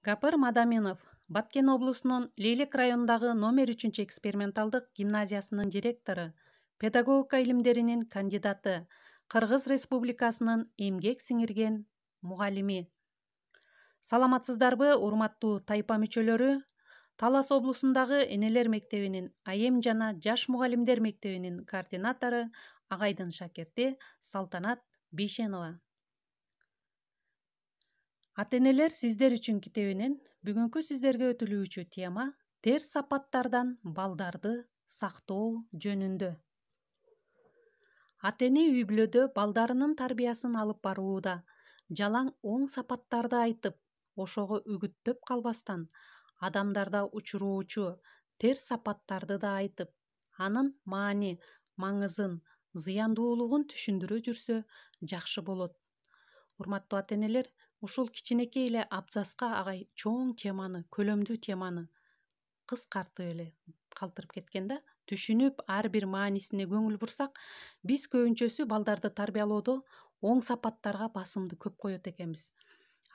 Гапыр Мадаминов Баткен облусунун Лейлек районундагы номер 3 эксперименталдык гимназиясынын директору, педагогика илимдеринин кандидаты, Кыргыз Республикасынын эмгек сиңирген мугалими. Саламатсыздарбы, урматтуу тайпа мүчөлөрү? Талас облусундагы Энелер мектебинин айым жана жаш мугалимдер мектебинин координатору, агайдын шакирти Салтанат Бейшенова. Ата-энелер сиздер үчүн китебинен бүгүнкү сиздерге өтүлүүчү тема терс сапаттардан балдарды сактоо жөнүндө. Ата-эне үй-бүлөдө балдарынын тарбиясын алып барууда жалаң оң сапаттарды айтып, ошого үгүттөп калбастан, адамдарда учуруучу терс сапаттарды да айтып, анын маани, маңызын, зыяндуулугун түшүндүрө жүрсө жакшы болот. Урматтуу ата-энелер, ушул кичинекей эле абзаска агай чоң теманы, көлөмдүү теманы кыскартып эле калтырып кеткен да, түшүнүп, ар бир маанисине көңүл бурсак, биз көбүнчөсү балдарды тарбиялоодо оң сапаттарга басымды көп коет экенбиз.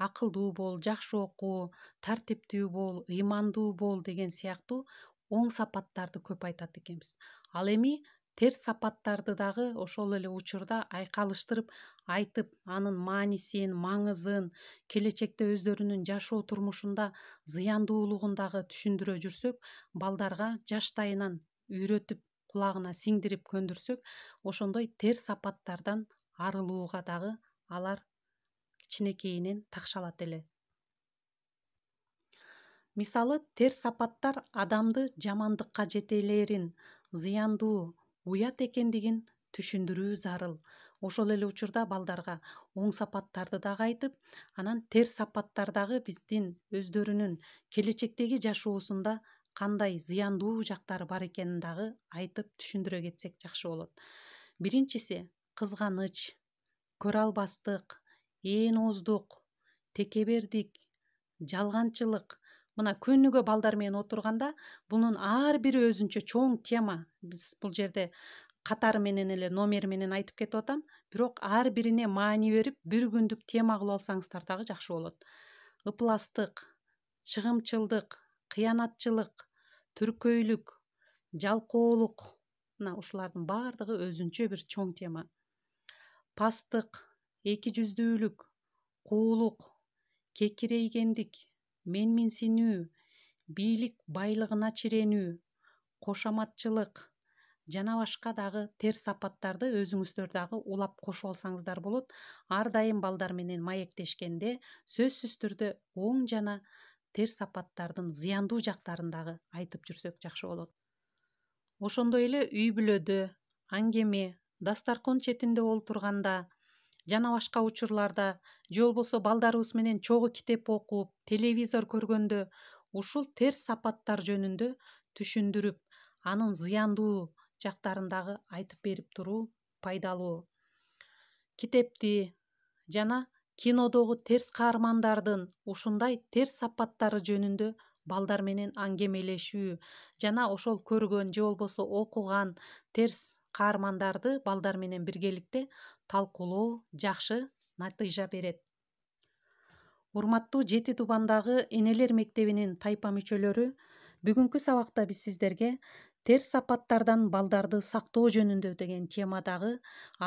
Акылдуу бол, жакшы оку, тартиптүү бол, ыймандуу бол деген сыяктуу оң сапаттарды көп айтат экенбиз. Ал эми терс сапаттарды дагы ошол эле учурда айкалыштырып айтып, анын маанисин, маңызын, келечекте өздөрүнүн жашоо турмушунда зыяндуулугун дагы түшүндүрө жүрсөк, балдарга жаштайынан үйрөтүп, кулагына сиңдирип көндүрсөк, ошондой терс сапаттардан арылууга дагы алар кичинекейинен такшалат эле. Мисалы, терс сапаттар адамды жамандыкка жетелерин, зыяндуу, уят экендигин түшүндүрүү зарыл. Ошол эле учурда балдарга оң сапаттарды дагы айтып, анан терс сапаттар дагы биздин өздөрүнүн келечектеги жашоосунда кандай зыяндуу жактары бар экенин дагы айтып түшүндүрө кетсек жакшы болот. Биринчиси кызганыч, көрө албастык, ээн ооздук, текебердик, жалганчылык. Мына күнүгө балдар менен отурганда бунун ар бири өзүнчө чоң тема. Биз бул жерде катары менен эле номери менен айтып кетип атам, бирок ар бирине маани берип, бир күндүк тема кылып алсаңыздар дагы жакшы болот. Ыпластык, чыгымчылдык, кыянатчылык, түркөйлүк, жалкоолук. Мына ушулардын баардыгы өзүнчө бир чоң тема. Пастык, эки жүздүүлүк, куулук, кекирейгендик, менминсинүү, бийлик байлыгына чиренүү, кошоматчылык жана башка дагы терс сапаттарды өзүңүздөр дагы улап кошуп алсаңыздар болот. Ар дайым балдар менен маектешкенде сөзсүз түрдө оң жана терс сапаттардын зыяндуу жактарын дагы айтып жүрсөк жакшы болот. Ошондой эле үй-бүлөдө, аңгеме, дастаркон четинде олтурганда жана башка учурларда, же болбосо балдарыбыз менен чогуу китеп окуп, телевизор көргөндө ушул терс сапаттар жөнүндө түшүндүрүп, анын зыяндуу жактарын дагы айтып берип туруу пайдалуу. Китепти жана кинодогу терс каармандардын ушундай терс сапаттары жөнүндө балдар менен аңгемелешүү жана ошол көргөн же болбосо окуган терс каармандарды балдар менен биргеликте талкуулоо жакшы натыйжа берет. Урматтуу 7 тубандагы Энелер мектебинин тайпа мүчөлөрү, бүгүнкү сабакта биз сиздерге терс сапаттардан балдарды сактоо жөнүндө деген темадагы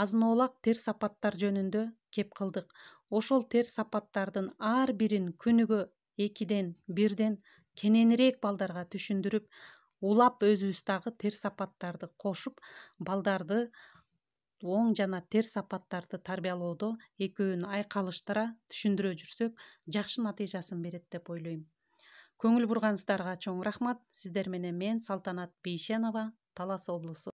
азын-оолак терс сапаттар жөнүндө кеп кылдык. Ошол терс сапаттардын ар бирин күнүгө 2-ден 1-ден кененирээк балдарга түшүндүрүп, улап өзүбүз дагы терс сапаттарды кошуп, балдарды оң жана терс сапаттарды тарбиялоодо экөөнү айкалыштыра түшүндүрө жүрсөк, жакшы натыйжасын берет деп ойлойм. Көңүл бурганыңыздарга чоң рахмат. Сиздер менен мен Салтанат Бейшенова, Талас облусу.